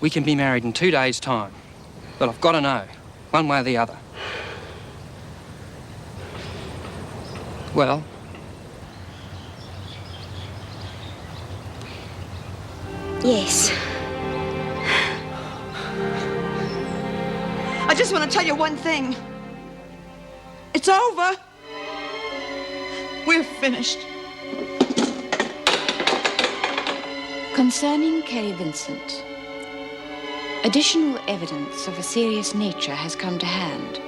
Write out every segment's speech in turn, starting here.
We can be married in 2 days' time. But I've got to know, one way or the other. Well? Yes. I just want to tell you one thing. It's over. We're finished. Concerning Kerry Vincent, additional evidence of a serious nature has come to hand.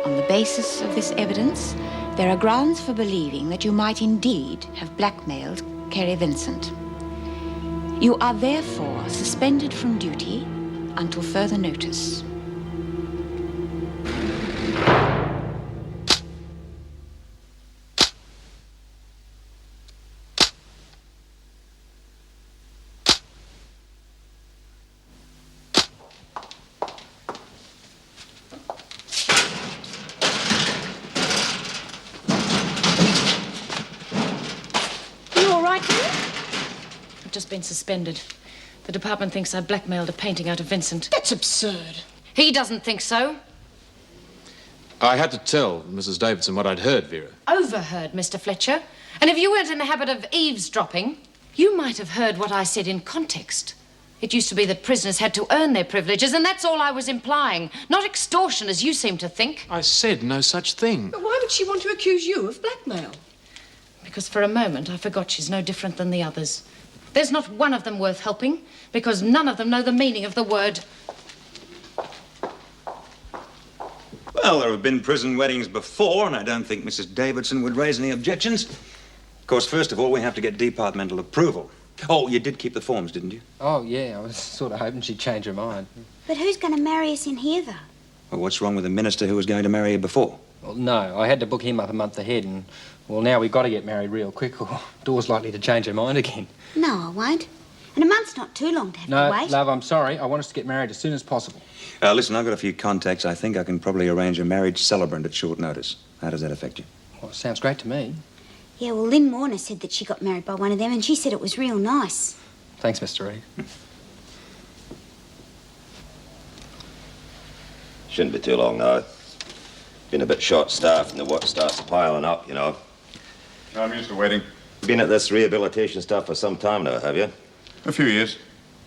On the basis of this evidence, there are grounds for believing that you might indeed have blackmailed Kerry Vincent. You are therefore suspended from duty until further notice. Just been suspended. The department thinks I blackmailed a painting out of Vincent. That's absurd. He doesn't think so. I had to tell Mrs. Davidson what I'd heard, Vera. Overheard, Mr. Fletcher. And if you weren't in the habit of eavesdropping, you might have heard what I said in context. It used to be that prisoners had to earn their privileges, and that's all I was implying. Not extortion, as you seem to think. I said no such thing. But why would she want to accuse you of blackmail? Because for a moment I forgot she's no different than the others. There's not one of them worth helping, because none of them know the meaning of the word. Well, there have been prison weddings before, and I don't think Mrs. Davidson would raise any objections. Of course, first of all, we have to get departmental approval. Oh, you did keep the forms, didn't you? Oh, yeah, I was sort of hoping she'd change her mind. But who's going to marry us in here, though? Well, what's wrong with the minister who was going to marry you before? Well, no, I had to book him up a month ahead, and, well, now we've got to get married real quick, or Dawn's likely to change her mind again. No, I won't. And a month's not too long to have to wait. No, love, I'm sorry. I want us to get married as soon as possible. Listen, I've got a few contacts. I think I can probably arrange a marriage celebrant at short notice. How does that affect you? Well, it sounds great to me. Yeah, well, Lynn Warner said that she got married by one of them, and she said it was real nice. Thanks, Mr. Reed. Shouldn't be too long now. Been a bit short-staffed and the work starts piling up, you know. I'm used to waiting. Been at this rehabilitation stuff for some time now, have you? A few years.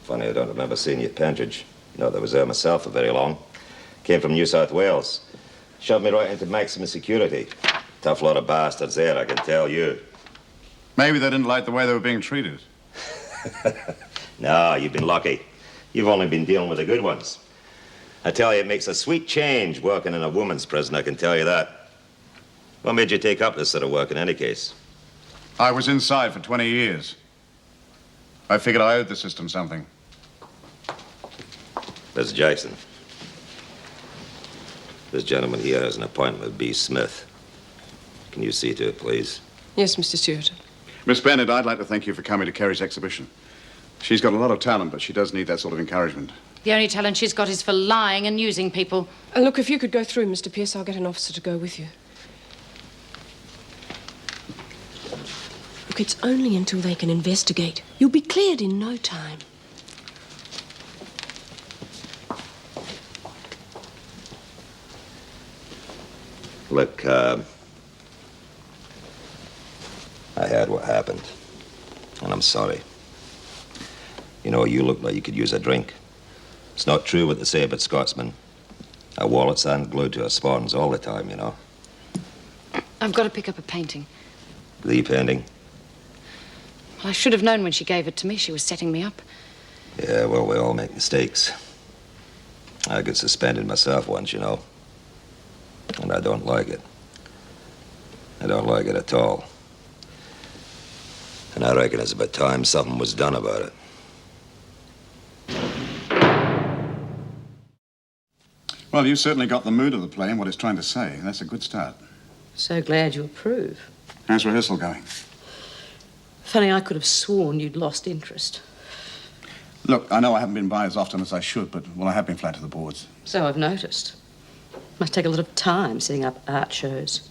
Funny, I don't remember seeing you at Pentridge. You know, I was there myself for very long. Came from New South Wales. Shoved me right into maximum security. Tough lot of bastards there, I can tell you. Maybe they didn't like the way they were being treated. No, you've been lucky. You've only been dealing with the good ones. I tell you, it makes a sweet change working in a woman's prison, I can tell you that. What made you take up this sort of work in any case? I was inside for 20 years. I figured I owed the system something. Mr. Jackson. This gentleman here has an appointment with B. Smith. Can you see to it, please? Yes, Mr. Stewart. Miss Bennett, I'd like to thank you for coming to Kerry's exhibition. She's got a lot of talent, but she does need that sort of encouragement. The only talent she's got is for lying and using people. Look, if you could go through, Mr. Pierce, I'll get an officer to go with you. Look, it's only until they can investigate. You'll be cleared in no time. Look, I had what happened, and I'm sorry. You know, you look like you could use a drink. It's not true what they say about Scotsmen. Our wallets aren't glued to our spawns all the time, you know. I've got to pick up a painting. The painting? Well, I should have known when she gave it to me. She was setting me up. Yeah, well, we all make mistakes. I got suspended myself once, you know. And I don't like it. I don't like it at all. And I reckon it's about time something was done about it. Well, you certainly got the mood of the play and what it's trying to say. That's a good start. So glad you approve. How's rehearsal going? Funny, I could have sworn you'd lost interest. Look, I know I haven't been by as often as I should, but, well, I have been flat to the boards. So I've noticed. Must take a lot of time setting up art shows.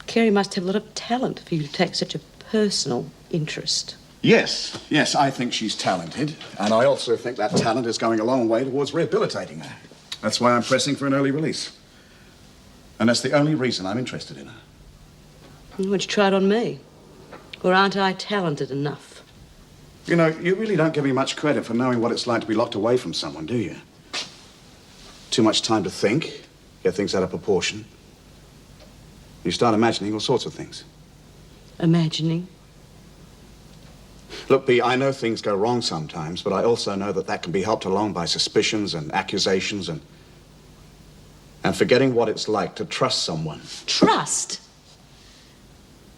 Kerry must have a lot of talent for you to take such a personal interest. Yes, I think she's talented. And I also think that talent is going a long way towards rehabilitating her. That's why I'm pressing for an early release. And that's the only reason I'm interested in her. You want to try it on me? Or aren't I talented enough? You know, you really don't give me much credit for knowing what it's like to be locked away from someone, do you? Too much time to think, get things out of proportion. You start imagining all sorts of things. Imagining? Look, Bea, I know things go wrong sometimes, but I also know that that can be helped along by suspicions and accusations and forgetting what it's like to trust someone. Trust?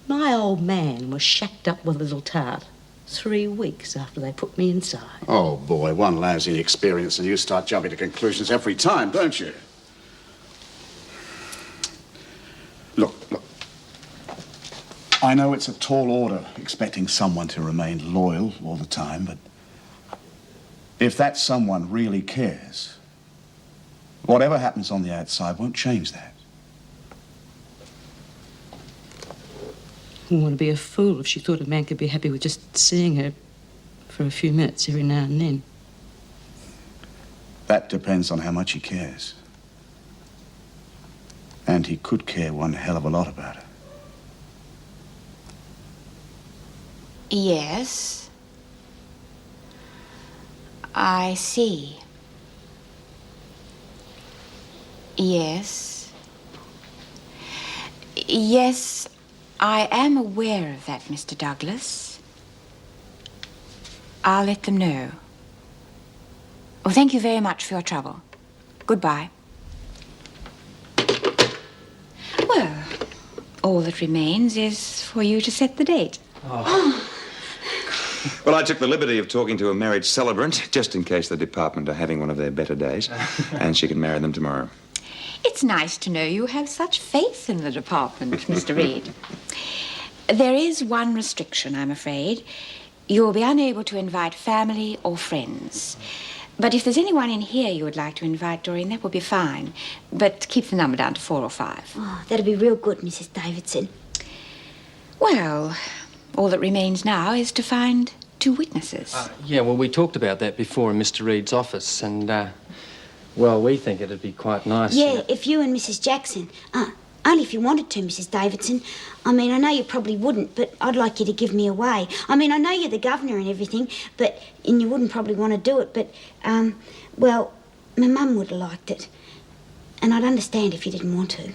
My old man was shacked up with a little tart 3 weeks after they put me inside. Oh, boy, one lousy experience and you start jumping to conclusions every time, don't you? Look. I know it's a tall order expecting someone to remain loyal all the time, but if that someone really cares, whatever happens on the outside won't change that. I wouldn't be a fool if she thought a man could be happy with just seeing her for a few minutes every now and then. That depends on how much he cares. And he could care one hell of a lot about her. Yes. I see. Yes. Yes, I am aware of that, Mr. Douglas. I'll let them know. Well, thank you very much for your trouble. Goodbye. Well, all that remains is for you to set the date. Oh. Well, I took the liberty of talking to a marriage celebrant, just in case the department are having one of their better days, and she can marry them tomorrow. It's nice to know you have such faith in the department, Mr. Reed. There is one restriction, I'm afraid. You'll be unable to invite family or friends. But if there's anyone in here you would like to invite, Doreen, that will be fine. But keep the number down to 4 or 5. Oh, that'll be real good, Mrs. Davidson. Well, all that remains now is to find 2 witnesses. Yeah, well, we talked about that before in Mr. Reed's office, and, well, we think it'd be quite nice. Yeah, if you and Mrs. Jackson. Only if you wanted to, Mrs. Davidson. I mean, I know you probably wouldn't, but I'd like you to give me away. I mean, I know you're the governor and everything, and you wouldn't probably want to do it, but, well, my mum would have liked it. And I'd understand if you didn't want to.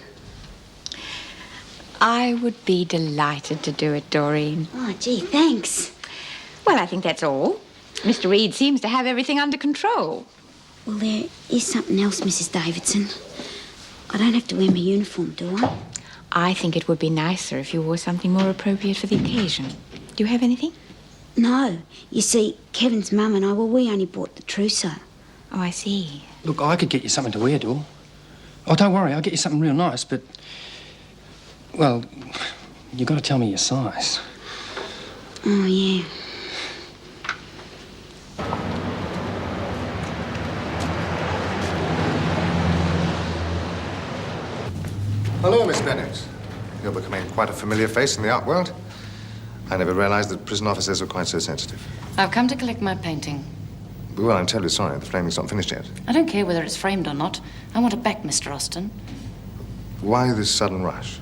I would be delighted to do it, Doreen. Oh, gee, thanks. Well, I think that's all. Mr. Reed seems to have everything under control. Well, there is something else, Mrs. Davidson. I don't have to wear my uniform, do I? I think it would be nicer if you wore something more appropriate for the occasion. Do you have anything? No. You see, Kevin's mum and I, well, we only bought the trousseau. Oh, I see. Look, I could get you something to wear, Dor. Oh, don't worry, I'll get you something real nice, but... Well, you've got to tell me your size. Oh, yeah. Hello, Miss Bennett. You're becoming quite a familiar face in the art world. I never realized that prison officers were quite so sensitive. I've come to collect my painting. Well, I'm terribly sorry. The framing's not finished yet. I don't care whether it's framed or not. I want it back, Mr. Austin. Why this sudden rush?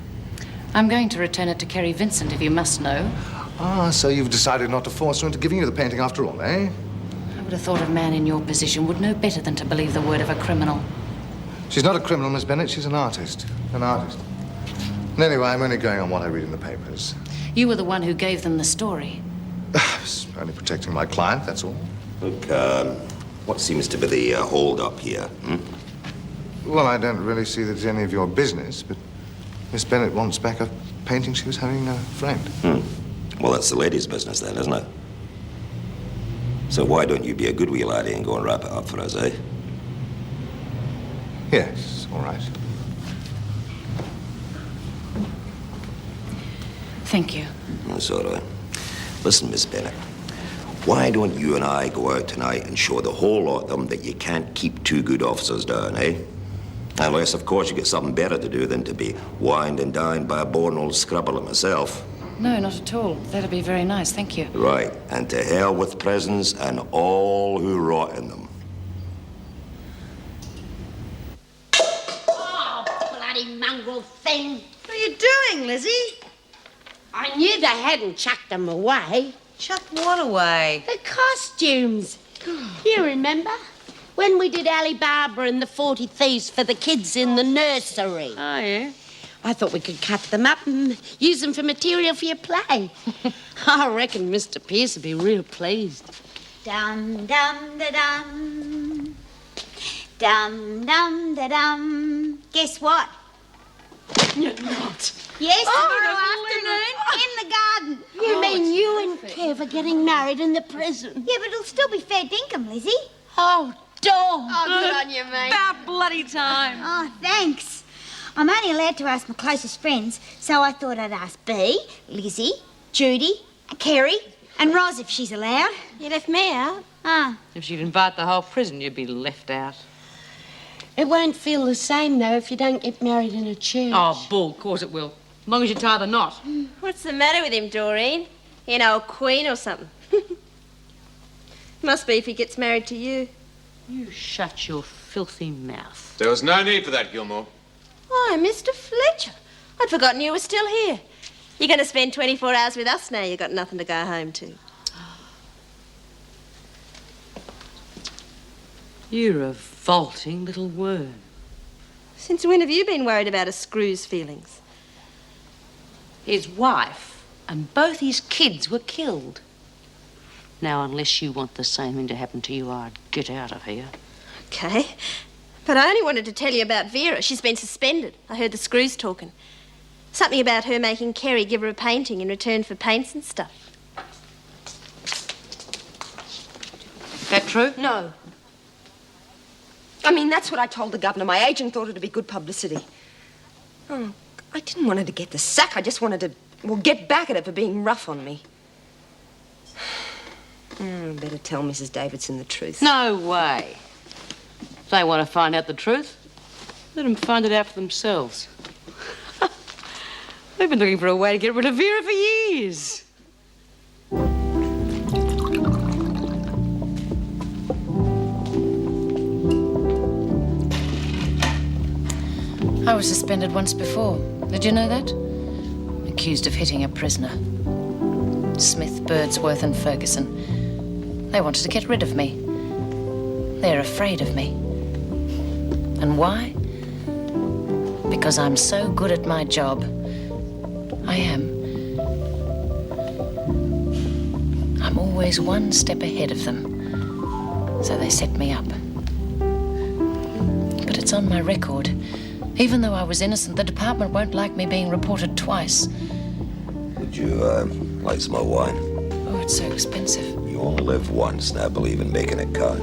I'm going to return it to Kerry Vincent, if you must know. Ah, so you've decided not to force her into giving you the painting after all, eh? I would have thought a man in your position would know better than to believe the word of a criminal. She's not a criminal, Miss Bennett. She's an artist. An artist. And anyway, I'm only going on what I read in the papers. You were the one who gave them the story. I was only protecting my client, that's all. Look, what seems to be the hold-up here, Well, I don't really see that it's any of your business, but Miss Bennett wants back a painting she was having framed. Well, that's the lady's business then, isn't it? So why don't you be a good wee laddie and go and wrap it up for us, eh? Yes, all right. Thank you. That's all right. Listen, Miss Bennett, why don't you and I go out tonight and show the whole lot of them that you can't keep 2 good officers down, eh? Unless, of course, you get something better to do than to be wined and dined by a born old scrubber like myself. No, not at all. That'd be very nice, thank you. Right, and to hell with prisons and all who rot in them. Oh, bloody mongrel thing. What are you doing, Lizzie? I knew they hadn't chucked them away. Chucked what away? The costumes. You remember? When we did Alibaba and the 40 Thieves for the kids in the nursery. Oh, yeah? I thought we could cut them up and use them for material for your play. I reckon Mr. Pierce would be real pleased. Dum, dum, da, dum. Dum, dum, da, dum. Guess what? You're not. Yes, Oh, tomorrow afternoon in the garden. You mean you and Kev are getting married in the prison? Yeah, but it'll still be fair dinkum, Lizzie. Oh, dog. Oh, good on you, mate. About bloody time. Oh, thanks. I'm only allowed to ask my closest friends, so I thought I'd ask Bea, Lizzie, Judy, Kerry, and Roz if she's allowed. You left me out. Ah. If she'd invite the whole prison, you'd be left out. It won't feel the same, though, if you don't get married in a church. Oh, bull, of course it will. As long as you tie the knot. What's the matter with him, Doreen? An old queen or something? Must be if he gets married to you. You shut your filthy mouth. There was no need for that, Gilmour. Why, Mr. Fletcher. I'd forgotten you were still here. You're going to spend 24 hours with us now. You've got nothing to go home to. You're a vaulting little worm. Since when have you been worried about a screw's feelings? His wife and both his kids were killed. Now, unless you want the same thing to happen to you, I'd get out of here. Okay. But I only wanted to tell you about Vera. She's been suspended. I heard the screws talking. Something about her making Kerry give her a painting in return for paints and stuff. That true? No. I mean, that's what I told the governor. My agent thought it'd be good publicity. Oh, I didn't want her to get the sack. I just wanted to, well, get back at her for being rough on me. Better tell Mrs. Davidson the truth. No way. If they want to find out the truth, let them find it out for themselves. We've been looking for a way to get rid of Vera for years. I was suspended once before. Did you know that? Accused of hitting a prisoner. Smith, Birdsworth and Ferguson. They wanted to get rid of me. They're afraid of me. And why? Because I'm so good at my job. I am. I'm always one step ahead of them. So they set me up. But it's on my record. Even though I was innocent, the department won't like me being reported twice. Would you, like some more wine? Oh, it's so expensive. You only live once, and I believe in making it count.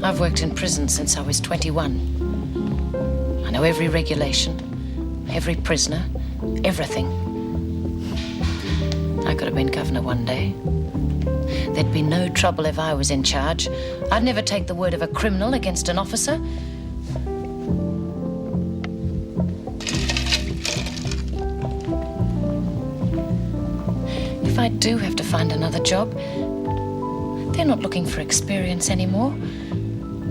I've worked in prison since I was 21. I know every regulation, every prisoner, everything. I could have been governor one day. There'd be no trouble if I was in charge. I'd never take the word of a criminal against an officer. If I do have to find another job, they're not looking for experience anymore.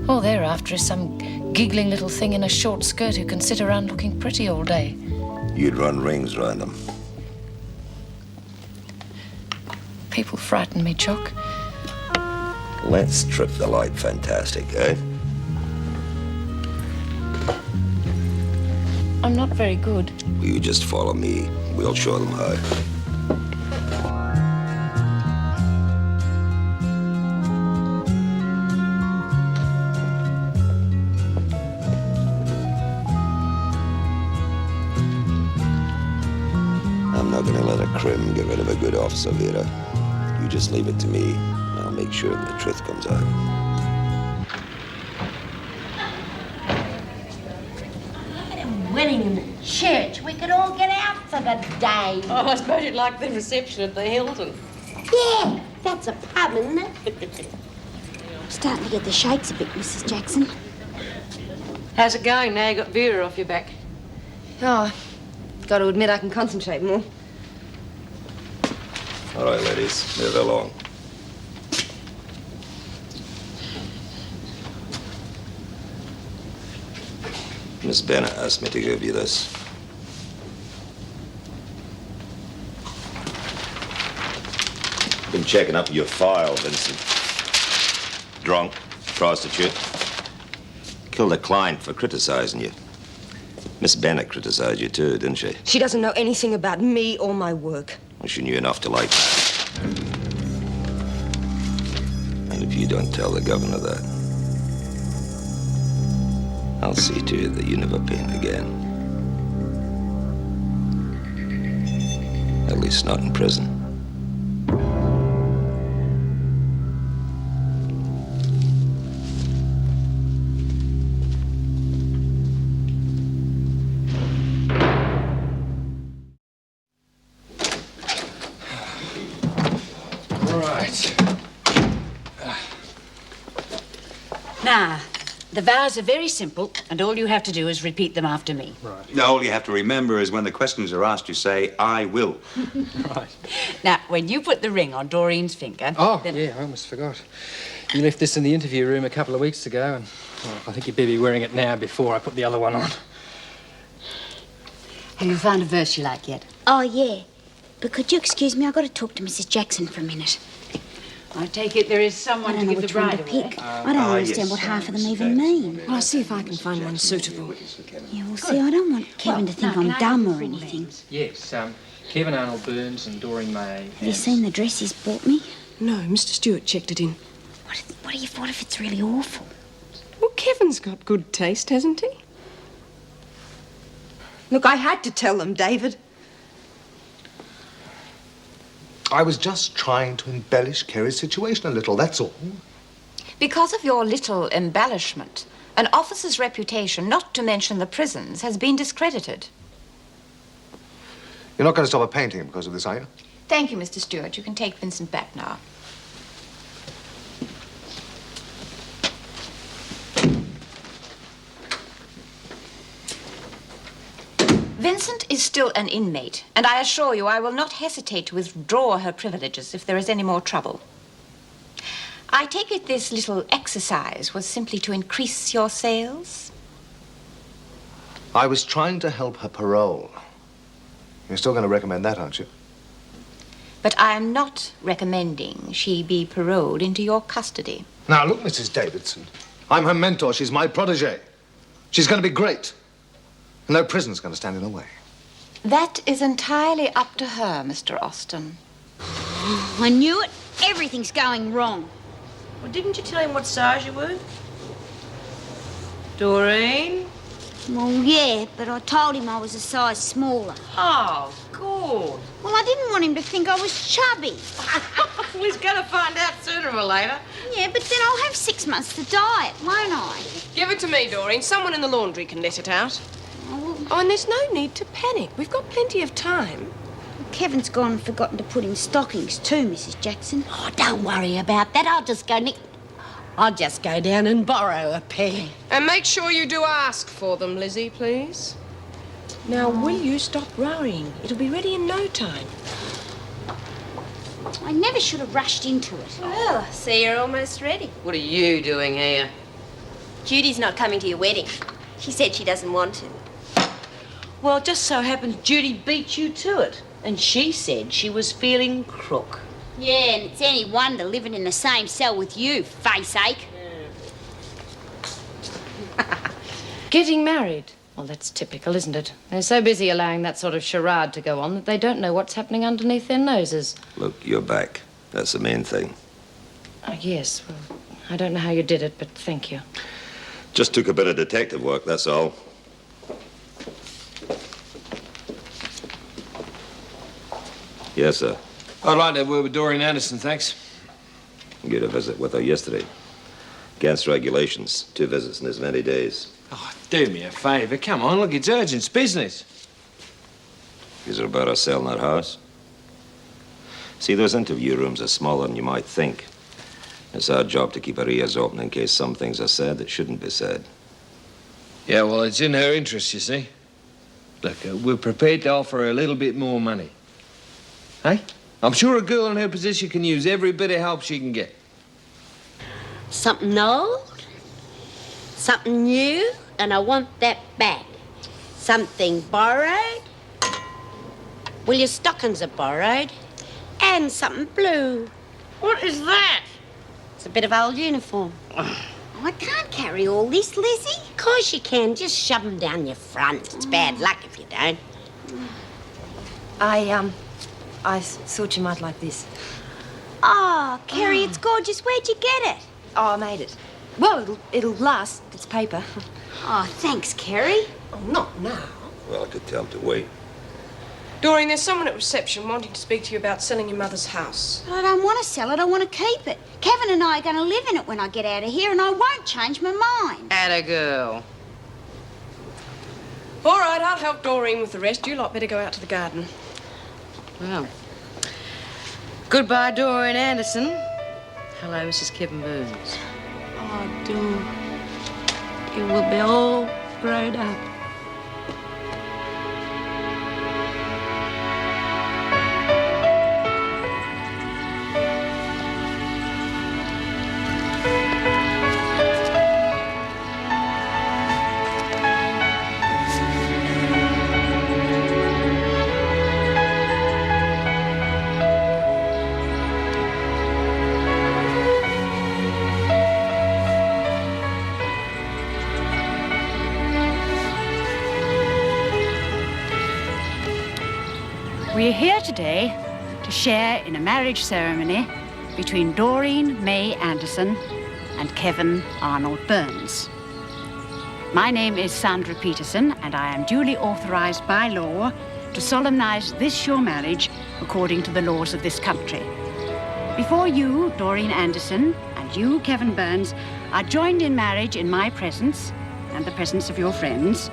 All they're after is some giggling little thing in a short skirt who can sit around looking pretty all day. You'd run rings round them. People frighten me, Jock. Let's trip the light fantastic, eh? I'm not very good. You just follow me. We'll show them how. I'm not gonna let a crim get rid of a good officer, Vera. You just leave it to me, and I'll make sure that the truth comes out. Wedding in the church. We could all get out for the day. Oh, I suppose you'd like the reception at the Hilton. Yeah, that's a pub, isn't it? Starting to get the shakes a bit, Mrs. Jackson. How's it going now you got Vera off your back? Oh, got to admit I can concentrate more. All right, ladies, move along. Miss Bennett asked me to give you this. Been checking up your file, Vincent. Drunk, prostitute. Killed a client for criticizing you. Miss Bennett criticized you too, didn't she? She doesn't know anything about me or my work. Well, she knew enough to like that. And if you don't tell the governor that, I'll see to it that you never paint again. At least not in prison. Now, the vows are very simple, and all you have to do is repeat them after me. Right. All you have to remember is when the questions are asked, you say, I will. Right. Now, when you put the ring on Doreen's finger... Oh, then... yeah, I almost forgot. You left this in the interview room a couple of weeks ago, and well, I think you'd better be wearing it now before I put the other one on. Have you found a verse you like yet? Oh, yeah. But could you excuse me? I've got to talk to Mrs. Jackson for a minute. I take it there is someone to give the bride away. I don't understand what half of them even mean. Well, I'll see if I can find one suitable. Yeah, well, see, I don't want Kevin to think I'm dumb or anything. Yes, Kevin Arnold Burns and Doreen May. Have you seen the dress he's bought me? No, Mr. Stewart checked it in. What if it's really awful? Well, Kevin's got good taste, hasn't he? Look, I had to tell them, David. I was just trying to embellish Kerry's situation a little, that's all. Because of your little embellishment, an officer's reputation, not to mention the prison's, has been discredited. You're not going to stop a painting because of this, are you? Thank you, Mr. Stewart. You can take Vincent back now. Vincent is still an inmate, and I assure you I will not hesitate to withdraw her privileges if there is any more trouble. I take it this little exercise was simply to increase your sales? I was trying to help her parole. You're still going to recommend that, aren't you? But I am not recommending she be paroled into your custody. Now, look, Mrs. Davidson. I'm her mentor. She's my protege. She's going to be great. No prison's going to stand in her way. That is entirely up to her, Mr. Austin. I knew it. Everything's going wrong. Well, didn't you tell him what size you were? Doreen? Well, yeah, but I told him I was a size smaller. Oh, good. Well, I didn't want him to think I was chubby. Well, he's going to find out sooner or later. Yeah, but then I'll have 6 months to diet, won't I? Give it to me, Doreen. Someone in the laundry can let it out. Oh, and there's no need to panic. We've got plenty of time. Kevin's gone and forgotten to put in stockings too, Mrs. Jackson. Oh, don't worry about that. I'll just go down and borrow a pair. And make sure you do ask for them, Lizzie, please. Now, will you stop worrying? It'll be ready in no time. I never should have rushed into it. Well, I see you're almost ready. What are you doing here? Judy's not coming to your wedding. She said she doesn't want to. Well, it just so happens Judy beat you to it. And she said she was feeling crook. Yeah, and it's any wonder living in the same cell with you, face ache. Getting married. Well, that's typical, isn't it? They're so busy allowing that sort of charade to go on that they don't know what's happening underneath their noses. Look, you're back. That's the main thing. Oh, yes. Well, I don't know how you did it, but thank you. Just took a bit of detective work, that's all. Yes, sir. I'd like to have a word with Doreen Anderson, thanks. You had a visit with her yesterday. Against regulations, 2 visits in as many days. Oh, do me a favour. Come on, look, it's urgent. It's business. Is it about us selling that house? See, those interview rooms are smaller than you might think. It's our job to keep our ears open in case some things are said that shouldn't be said. Yeah, well, it's in her interest, you see. Look, we're prepared to offer her a little bit more money. Hey? I'm sure a girl in her position can use every bit of help she can get. Something old, something new, and I want that back. Something borrowed. Well, your stockings are borrowed. And something blue. What is that? It's a bit of old uniform. I can't carry all this, Lizzie. Of course you can. Just shove them down your front. It's bad luck if you don't. I thought you might like this. Oh, Kerry, it's gorgeous. Where'd you get it? Oh, I made it. Well, it'll last. It's paper. Oh, thanks, Kerry. Oh, not now. Well, I could tell him to wait. Doreen, there's someone at reception wanting to speak to you about selling your mother's house. But I don't want to sell it. I want to keep it. Kevin and I are going to live in it when I get out of here, and I won't change my mind. Atta girl. All right, I'll help Doreen with the rest. You lot better go out to the garden. Well, goodbye, Doreen Anderson. Hello, Mrs. Kevin Burns. Oh, do. You will be all grown up. We're here today to share in a marriage ceremony between Doreen May Anderson and Kevin Arnold Burns. My name is Sandra Peterson, and I am duly authorized by law to solemnize this your marriage according to the laws of this country. Before you, Doreen Anderson, and you, Kevin Burns, are joined in marriage in my presence and the presence of your friends,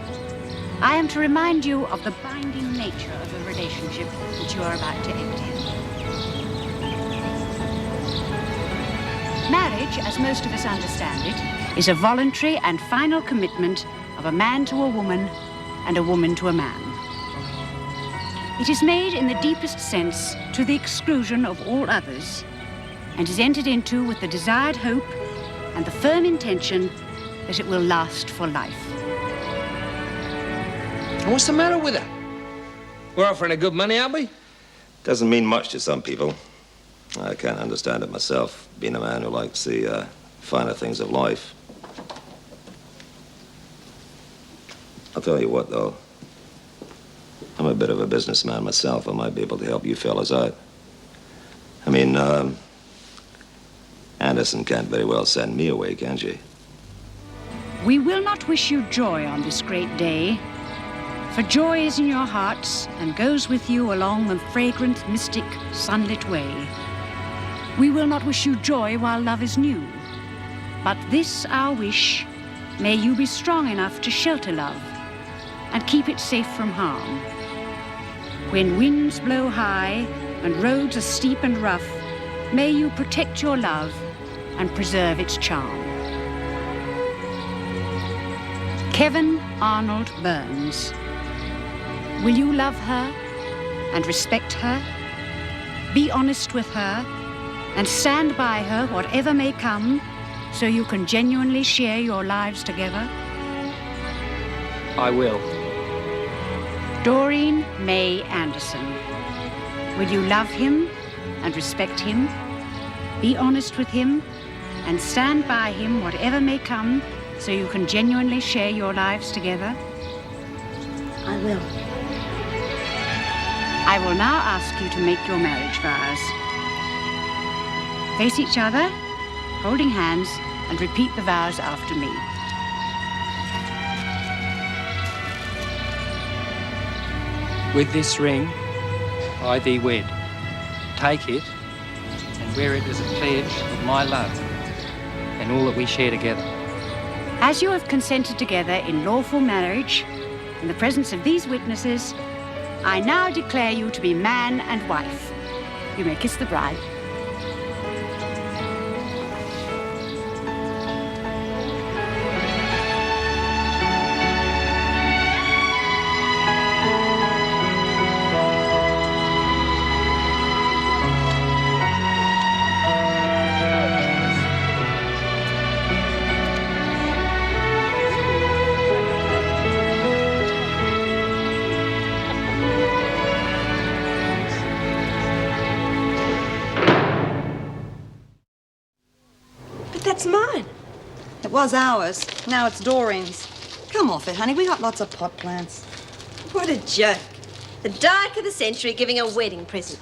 I am to remind you of the binding nature of the relationship which you are about to enter. Marriage, as most of us understand it, is a voluntary and final commitment of a man to a woman and a woman to a man. It is made in the deepest sense to the exclusion of all others, and is entered into with the desired hope and the firm intention that it will last for life. What's the matter with her? We're offering her good money, aren't we? Doesn't mean much to some people. I can't understand it myself, being a man who likes the finer things of life. I'll tell you what, though. I'm a bit of a businessman myself. I might be able to help you fellas out. I mean, Anderson can't very well send me away, can she? We will not wish you joy on this great day, for joy is in your hearts and goes with you along the fragrant, mystic, sunlit way. We will not wish you joy while love is new, but this our wish, may you be strong enough to shelter love and keep it safe from harm. When winds blow high and roads are steep and rough, may you protect your love and preserve its charm. Kevin Arnold Burns. Will you love her and respect her, be honest with her, and stand by her whatever may come, so you can genuinely share your lives together? I will. Doreen May Anderson. Will you love him and respect him, be honest with him, and stand by him whatever may come, so you can genuinely share your lives together? I will. I will now ask you to make your marriage vows. Face each other, holding hands, and repeat the vows after me. With this ring, I thee wed. Take it and wear it as a pledge of my love and all that we share together. As you have consented together in lawful marriage, in the presence of these witnesses, I now declare you to be man and wife. You may kiss the bride. was ours. Now it's Doreen's. Come off it, honey. We got lots of pot plants. What a joke. The dyke of the century giving a wedding present.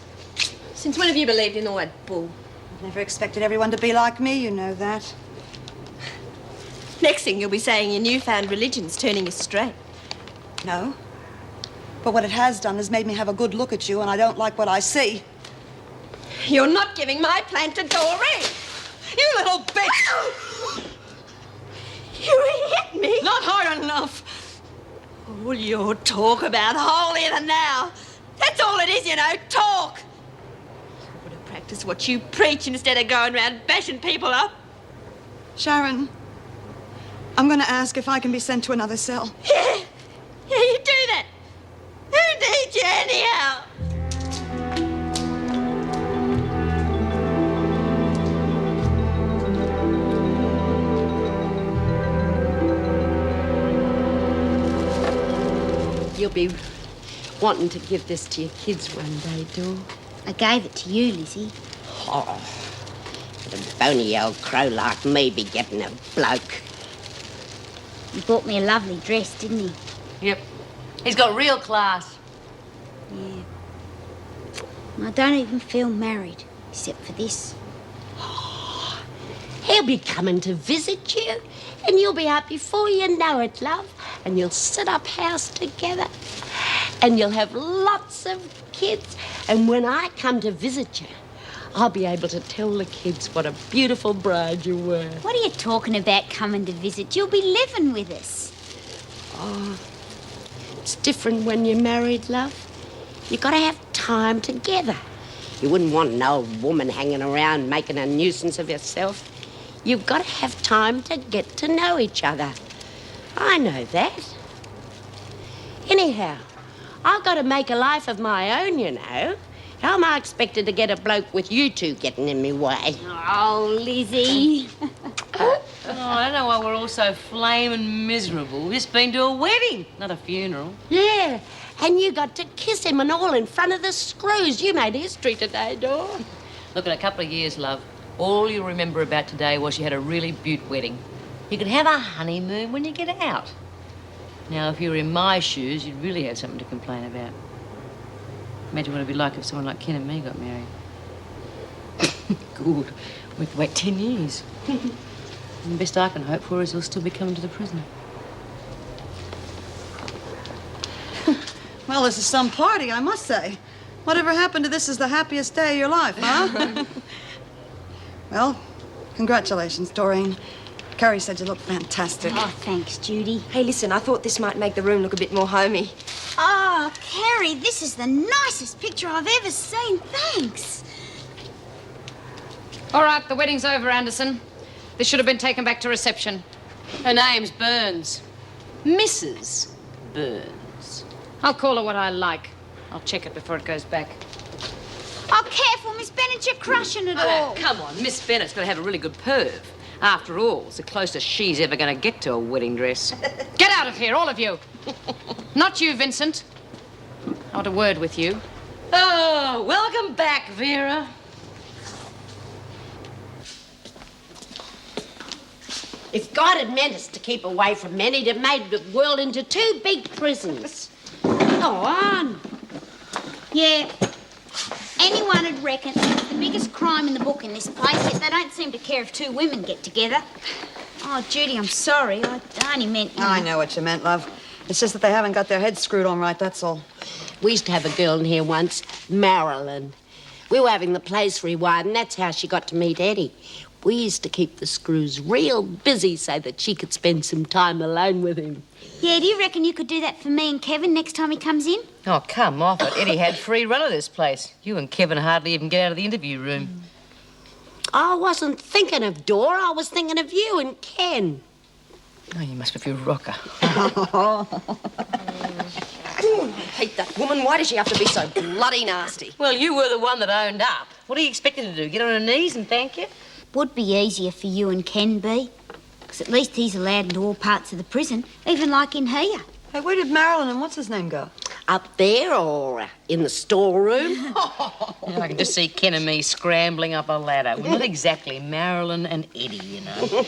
Since when have you believed in all that bull? I've never expected everyone to be like me, you know that. Next thing you'll be saying your newfound religion's turning you straight. No. But what it has done is made me have a good look at you, and I don't like what I see. You're not giving my plant to Doreen! You little bitch! You hit me! Not hard enough. All your talk about holier than thou. That's all it is, you know, talk. You ought to practice what you preach instead of going around bashing people up. Sharon, I'm going to ask if I can be sent to another cell. Yeah, you do that. Who needs you anyhow? You'll be wanting to give this to your kids one day, Dor. I gave it to you, Lizzie. Oh, but a bony old crow like me be getting a bloke. You bought me a lovely dress, didn't he? Yep. He's got real class. Yeah. I don't even feel married, except for this. He'll be coming to visit you, and you'll be out before you know it, love. And you'll sit up house together, and you'll have lots of kids. And when I come to visit you, I'll be able to tell the kids what a beautiful bride you were. What are you talking about coming to visit? You'll be living with us. Oh, it's different when you're married, love. You got to have time together. You wouldn't want an old woman hanging around making a nuisance of yourself. You've got to have time to get to know each other. I know that. Anyhow, I've got to make a life of my own, you know. How am I expected to get a bloke with you two getting in me way? Oh, Lizzie. Oh, I don't know why we're all so flaming miserable. We've just been to a wedding, not a funeral. Yeah, and you got to kiss him and all in front of the screws. You made history today, Dor. Look, in a couple of years, love, all you'll remember about today was you had a really beaut wedding. You could have a honeymoon when you get out. Now, if you were in my shoes, you'd really have something to complain about. Imagine what it'd be like if someone like Ken and me got married. Good. We have to wait 10 years. And the best I can hope for is he'll still be coming to the prison. Well, this is some party, I must say. Whatever happened to this is the happiest day of your life, huh? Well, congratulations, Doreen. Carrie said you look fantastic. Oh, thanks, Judy. Hey, listen, I thought this might make the room look a bit more homey. Oh, Carrie, this is the nicest picture I've ever seen. Thanks. All right, the wedding's over, Anderson. This should have been taken back to reception. Her name's Burns. Mrs. Burns. I'll call her what I like. I'll check it before it goes back. Oh, careful, Miss Bennett, you're crushing it all. Come on, Miss Bennett's got to have a really good perv. After all, it's the closest she's ever going to get to a wedding dress. Get out of here, all of you. Not you, Vincent. I want a word with you. Oh, welcome back, Vera. If God had meant us to keep away from men, he'd have made the world into two big prisons. Go on. Yeah. Anyone would reckon it's the biggest crime in the book in this place, yet they don't seem to care if two women get together. Oh, Judy, I'm sorry. I only meant... I know what you meant, love. It's just that they haven't got their heads screwed on right, that's all. We used to have a girl in here once, Marilyn. We were having the place rewired, and that's how she got to meet Eddie. We used to keep the screws real busy so that she could spend some time alone with him. Yeah, do you reckon you could do that for me and Kevin next time he comes in? Oh, come off it. Eddie had free run of this place. You and Kevin hardly even get out of the interview room. I wasn't thinking of Dor. I was thinking of you and Ken. Oh, you must be a rocker. I hate that woman. Why does she have to be so bloody nasty? Well, you were the one that owned up. What are you expecting to do? Get on her knees and thank you? Would be easier for you and Ken, B. Because at least he's allowed into all parts of the prison, even like in here. Hey, where did Marilyn and what's his name go? Up there or in the storeroom? Yeah, I can just see Ken and me scrambling up a ladder. Well, not exactly Marilyn and Eddie, you know.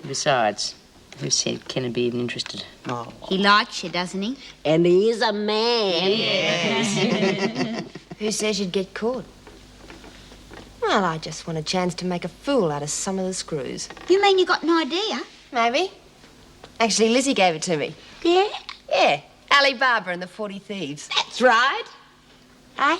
Besides, who said Ken would be even interested? Oh. He likes you, doesn't he? And he is a man. Yes. Who says you'd get caught? Well, I just want a chance to make a fool out of some of the screws. You mean you got an idea? Maybe. Actually, Lizzie gave it to me. Yeah? Yeah. Alibaba and the 40 Thieves. That's right. I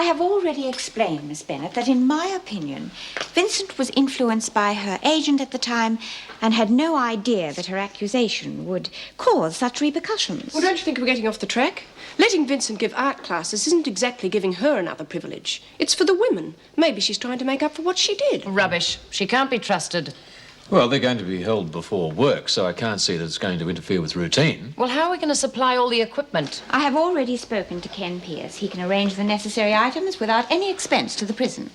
have already explained, Miss Bennett, that in my opinion, Vincent was influenced by her agent at the time and had no idea that her accusation would cause such repercussions. Well, don't you think we're getting off the track? Letting Vincent give art classes isn't exactly giving her another privilege. It's for the women. Maybe she's trying to make up for what she did. Rubbish. She can't be trusted. Well, they're going to be held before work, so I can't see that it's going to interfere with routine. Well, how are we going to supply all the equipment? I have already spoken to Ken Pierce. He can arrange the necessary items without any expense to the prison.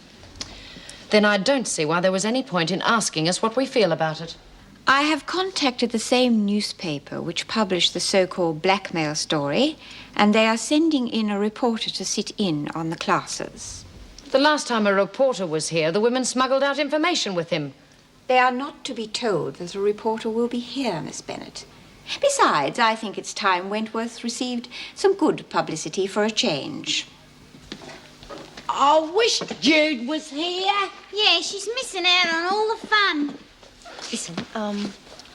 Then I don't see why there was any point in asking us what we feel about it. I have contacted the same newspaper which published the so-called blackmail story, and they are sending in a reporter to sit in on the classes. The last time a reporter was here, the women smuggled out information with him. They are not to be told that a reporter will be here, Miss Bennett. Besides, I think it's time Wentworth received some good publicity for a change. I wish Jude was here. Yeah, she's missing out on all the fun. Listen,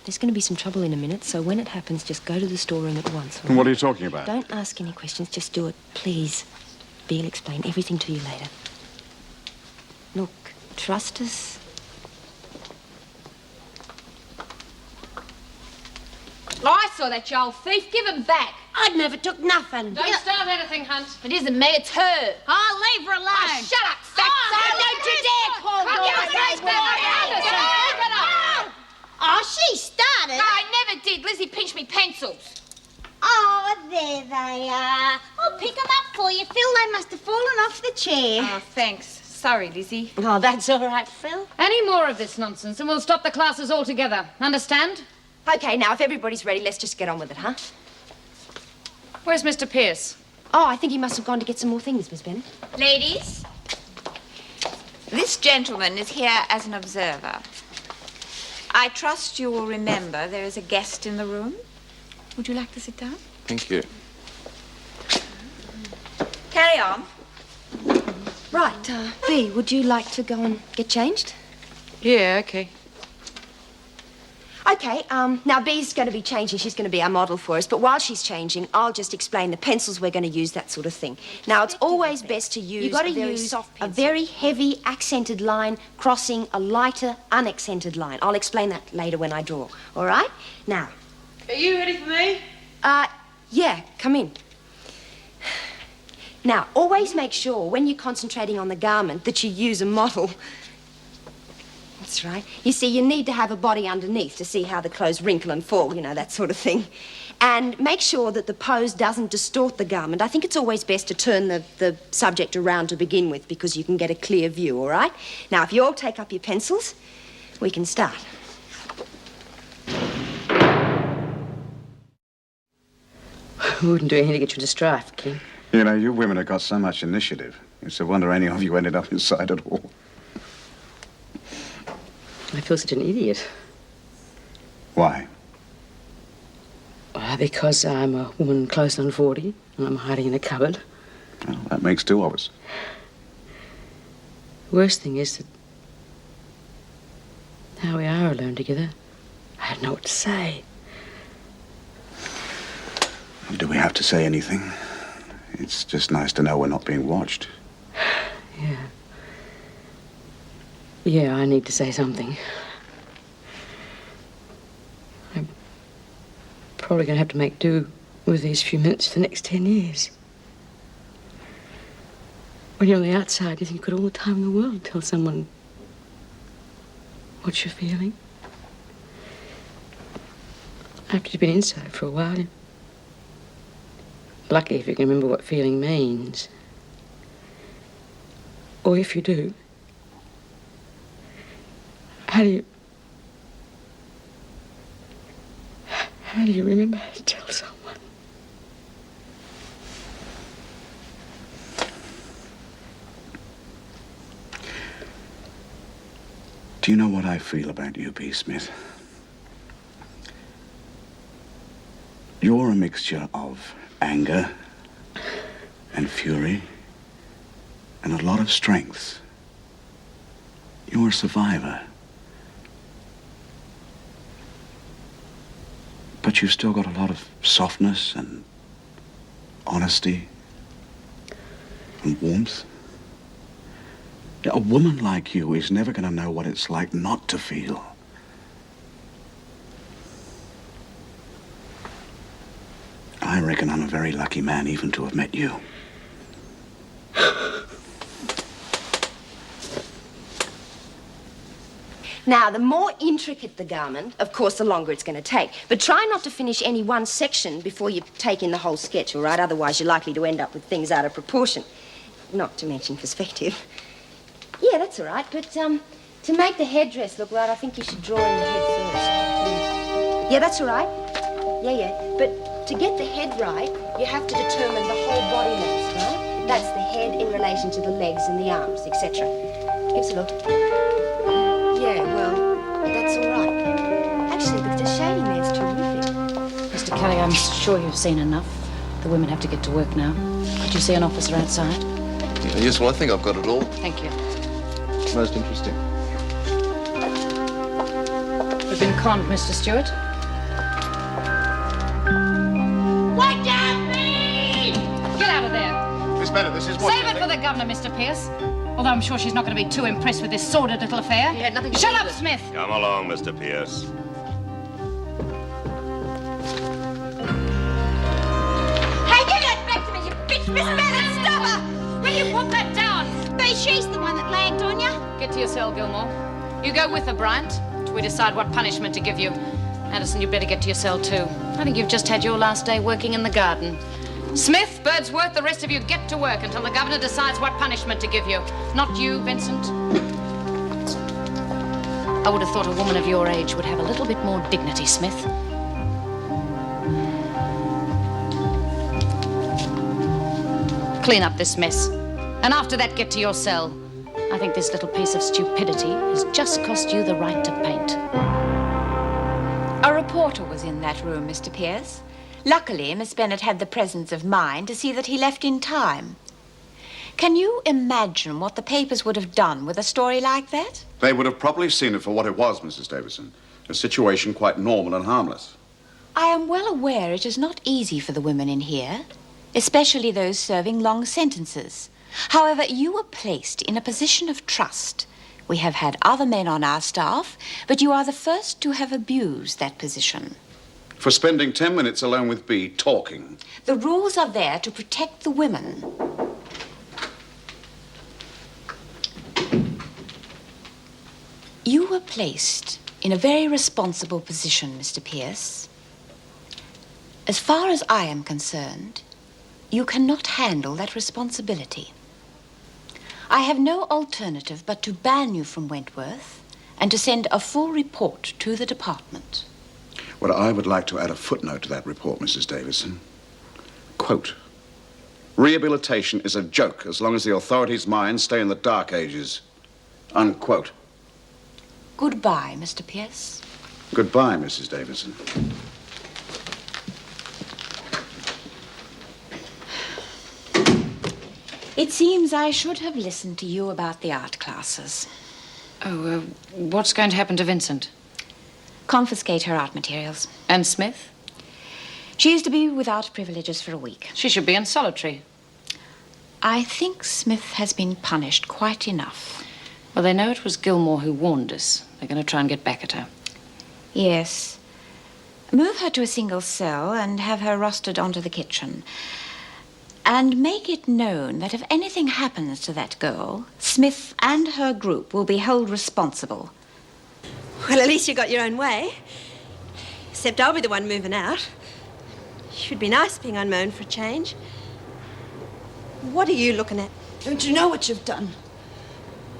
there's going to be some trouble in a minute, so when it happens, just go to the storeroom at once. And what are you talking about? Don't ask any questions, just do it, please. Bee'll explain everything to you later. Look, trust us. I saw that, you old thief. Give him back. I never took nothing. Don't start anything, Hunt. It isn't me, it's her. Oh, leave her alone. Shut up, Oh, don't you dare call Oh, she started. No, I never did. Lizzie pinched me pencils. Oh, there they are. I'll pick them up for you, Phil. They must have fallen off the chair. Oh, thanks. Sorry, Lizzie. Oh, that's all right, Phil. Any more of this nonsense and we'll stop the classes altogether. Understand? Okay, now, if everybody's ready, let's just get on with it, huh? Where's Mr. Pierce? Oh, I think he must have gone to get some more things, Miss Bennett. Ladies, this gentleman is here as an observer. I trust you will remember there is a guest in the room. Would you like to sit down? Thank you. Carry on. Right, Bea, would you like to go and get changed? Yeah, okay. Okay, now Bea's going to be changing. She's going to be our model for us. But while she's changing, I'll just explain the pencils we're going to use, that sort of thing. Now, it's always best to use gotta a very use soft pencil. A very heavy accented line crossing a lighter unaccented line. I'll explain that later when I draw. All right? Now. Are you ready for me? Yeah, come in. Now, always make sure when you're concentrating on the garment that you use a model. That's right. You see, you need to have a body underneath to see how the clothes wrinkle and fall, you know, that sort of thing. And make sure that the pose doesn't distort the garment. I think it's always best to turn the subject around to begin with because you can get a clear view, all right? Now, if you all take up your pencils, we can start. We wouldn't do anything to get you to strife, King. You know, you women have got so much initiative. It's a wonder any of you ended up inside at all. I feel such an idiot. Why? Because I'm a woman close on 40 and I'm hiding in a cupboard. Well, that makes two of us. The worst thing is that now we are alone together, I don't know what to say. Do we have to say anything? It's just nice to know we're not being watched. Yeah. Yeah, I need to say something. I'm probably going to have to make do with these few minutes for the next 10 years. When you're on the outside, you think you've got all the time in the world to tell someone what you're feeling. After you've been inside for a while, you're lucky if you can remember what feeling means. Or if you do, how do you remember how to tell someone? Do you know what I feel about you, B. Smith? You're a mixture of anger and fury and a lot of strength. You're a survivor. But you've still got a lot of softness and honesty and warmth. A woman like you is never going to know what it's like not to feel. I reckon I'm a very lucky man even to have met you. Now, the more intricate the garment, of course, the longer it's going to take. But try not to finish any one section before you take in the whole sketch, all right? Otherwise, you're likely to end up with things out of proportion. Not to mention perspective. Yeah, that's all right. But, to make the headdress look right, I think you should draw in the head first. Yeah, that's all right. Yeah. But to get the head right, you have to determine the whole body length, right? That's the head in relation to the legs and the arms, etc. Give us a look. Yeah, well, that's all right. Actually, the shading there's terrific. Mr. Kelly, I'm sure you've seen enough. The women have to get to work now. Could you see an officer outside? Yes, well, I think I've got it all. Thank you. Most interesting. We've been conned, Mr. Stewart. What does me? Get out of there. Miss Bennett, this is what... Save it for the governor, Mr. Pierce. Although I'm sure she's not going to be too impressed with this sordid little affair. You had nothing to Shut do up, with it. Smith. Come along, Mr. Pierce. Hey, give that back to me, you bitch! Miss Bennett, stop her! Will you put that down? But she's the one that lagged on you. Get to your cell, Gilmour. You go with her, Bryant, till we decide what punishment to give you. Anderson, you better get to your cell, too. I think you've just had your last day working in the garden. Smith, Birdsworth, the rest of you get to work until the governor decides what punishment to give you. Not you, Vincent. I would have thought a woman of your age would have a little bit more dignity, Smith. Clean up this mess. And after that, get to your cell. I think this little piece of stupidity has just cost you the right to paint. A reporter was in that room, Mr. Pierce. Luckily, Miss Bennett had the presence of mind to see that he left in time. Can you imagine what the papers would have done with a story like that? They would have probably seen it for what it was, Mrs. Davidson. A situation quite normal and harmless. I am well aware it is not easy for the women in here, especially those serving long sentences. However, you were placed in a position of trust. We have had other men on our staff, but you are the first to have abused that position. For spending 10 minutes alone with B, talking. The rules are there to protect the women. You were placed in a very responsible position, Mr. Pierce. As far as I am concerned, you cannot handle that responsibility. I have no alternative but to ban you from Wentworth and to send a full report to the department. Well, I would like to add a footnote to that report, Mrs. Davidson. Quote, rehabilitation is a joke as long as the authorities' minds stay in the dark ages. Unquote. Goodbye, Mr. Pierce. Goodbye, Mrs. Davidson. It seems I should have listened to you about the art classes. Oh, what's going to happen to Vincent? Confiscate her art materials. And Smith? She is to be without privileges for a week. She should be in solitary. I think Smith has been punished quite enough. Well, they know it was Gilmour who warned us. They're going to try and get back at her. Yes. Move her to a single cell and have her rostered onto the kitchen. And make it known that if anything happens to that girl, Smith and her group will be held responsible. Well, at least you got your own way. Except I'll be the one moving out. Should be nice being on my own for a change. What are you looking at? Don't you know what you've done?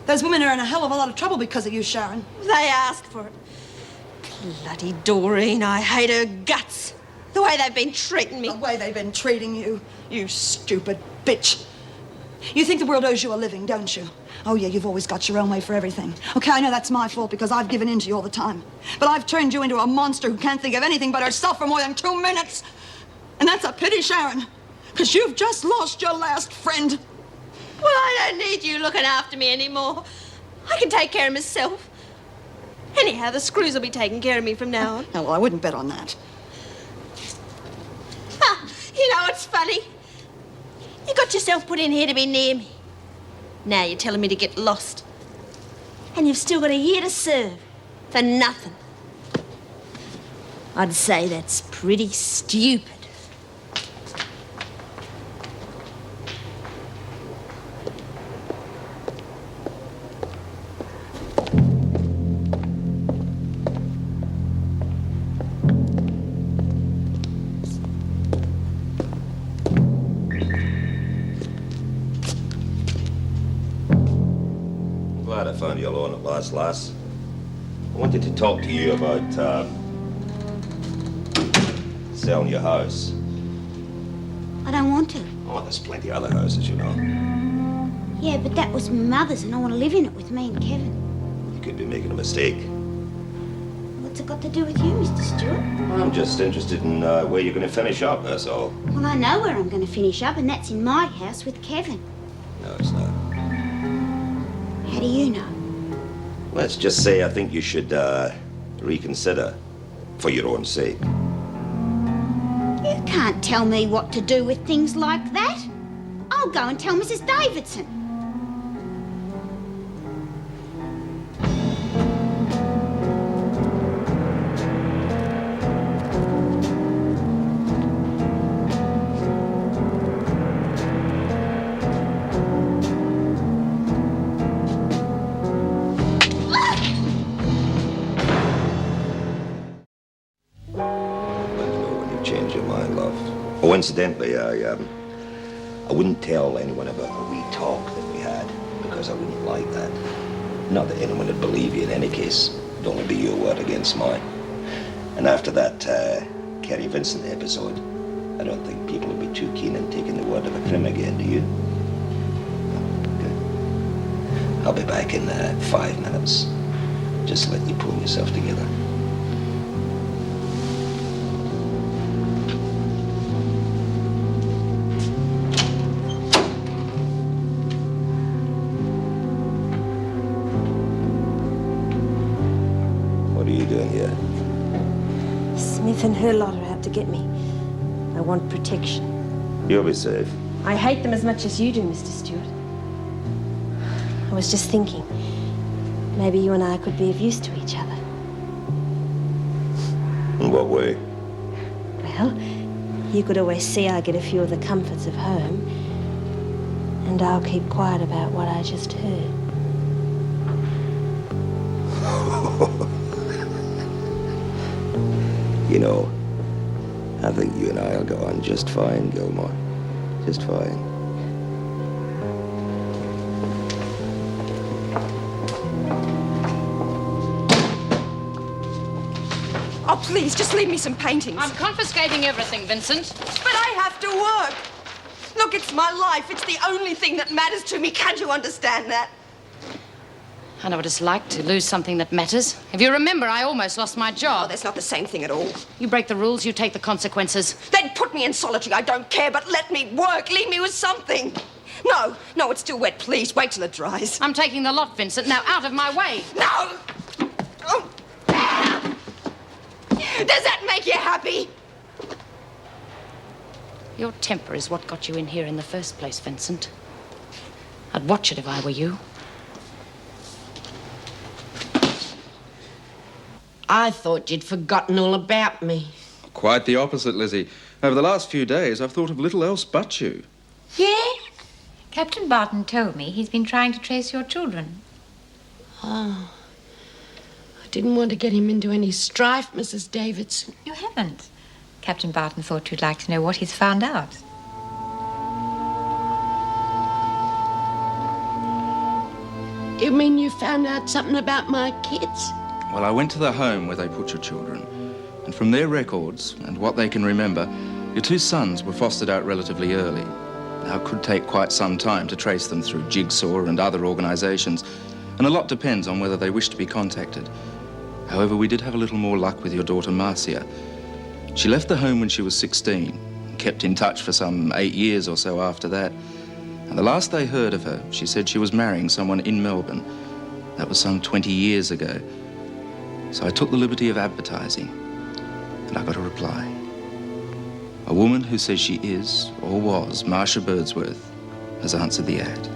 Those women are in a hell of a lot of trouble because of you, Sharon. They asked for it. Bloody Doreen, I hate her guts. The way they've been treating me. The way they've been treating you, you stupid bitch. You think the world owes you a living, don't you? Oh, yeah, you've always got your own way for everything. Okay, I know that's my fault because I've given in to you all the time. But I've turned you into a monster who can't think of anything but herself for more than 2 minutes. And that's a pity, Sharon, because you've just lost your last friend. Well, I don't need you looking after me anymore. I can take care of myself. Anyhow, the screws will be taking care of me from now on. No, well, I wouldn't bet on that. You know, it's funny. You got yourself put in here to be near me. Now you're telling me to get lost. And you've still got a year to serve. For nothing. I'd say that's pretty stupid. Glad I found you alone at last, lass. I wanted to talk to you about, selling your house. I don't want to. Oh, there's plenty of other houses, you know. Yeah, but that was my mother's and I want to live in it with me and Kevin. You could be making a mistake. What's it got to do with you, Mr. Stewart? I'm just interested in where you're going to finish up, that's all. Well, I know where I'm going to finish up, and that's in my house with Kevin. No, it's not. How do you know? Let's just say I think you should reconsider for your own sake. You can't tell me what to do with things like that. I'll go and tell Mrs. Davidson. Incidentally, I wouldn't tell anyone about the wee talk that we had, because I wouldn't like that. Not that anyone would believe you in any case. It'd only be your word against mine. And after that Kerry Vincent episode, I don't think people would be too keen on taking the word of a crim again, do you? Okay. I'll be back in 5 minutes. Just let you pull yourself together. Smith and her lot are out to get me. I want protection. You'll be safe. I hate them as much as you do, Mr. Stewart. I was just thinking, maybe you and I could be of use to each other. In what way? Well, you could always see I get a few of the comforts of home, and I'll keep quiet about what I just heard. You know, I think you and I'll go on just fine, Gilmour. Just fine. Oh, please, just leave me some paintings. I'm confiscating everything, Vincent. But I have to work. Look, it's my life. It's the only thing that matters to me. Can't you understand that? I know what it's like to lose something that matters. If you remember, I almost lost my job. Oh, that's not the same thing at all. You break the rules, you take the consequences. Then put me in solitary. I don't care, but let me work. Leave me with something. No, it's still wet. Please, wait till it dries. I'm taking the lot, Vincent. Now, out of my way. No! Oh. Does that make you happy? Your temper is what got you in here in the first place, Vincent. I'd watch it if I were you. I thought you'd forgotten all about me. Quite the opposite, Lizzie. Over the last few days, I've thought of little else but you. Yeah? Captain Barton told me he's been trying to trace your children. Oh. I didn't want to get him into any strife, Mrs. Davidson. You haven't. Captain Barton thought you'd like to know what he's found out. You mean you found out something about my kids? Well, I went to the home where they put your children, and from their records and what they can remember, your 2 sons were fostered out relatively early. Now, it could take quite some time to trace them through Jigsaw and other organisations, and a lot depends on whether they wish to be contacted. However, we did have a little more luck with your daughter, Marcia. She left the home when she was 16, and kept in touch for some 8 years or so after that. And the last they heard of her, she said she was marrying someone in Melbourne. That was some 20 years ago. So I took the liberty of advertising, and I got a reply. A woman who says she is, or was, Marcia Birdsworth has answered the ad.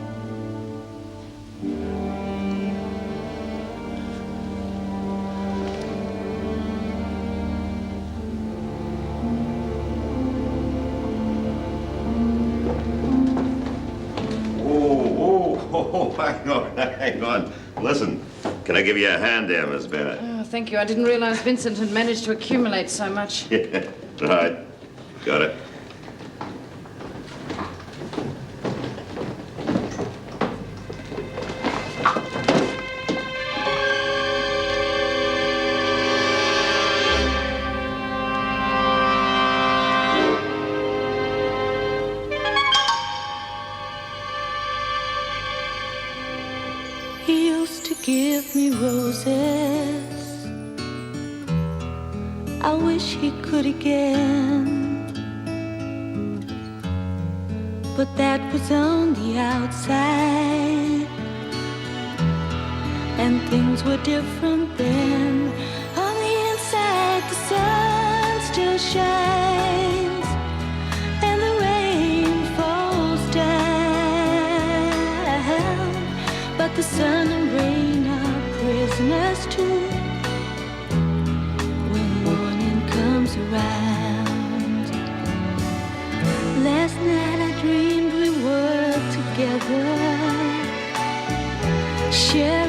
Hang on. Listen, can I give you a hand there, Miss Bennett? Oh, thank you. I didn't realize Vincent had managed to accumulate so much. Yeah, right. Got it. He used to give me roses. I wish he could again. But that was on the outside, and things were different then. On the inside, the sun still shines, and the rain falls down. But the sun and rain are prisoners too when morning comes around. Last night I dreamed we were together, sharing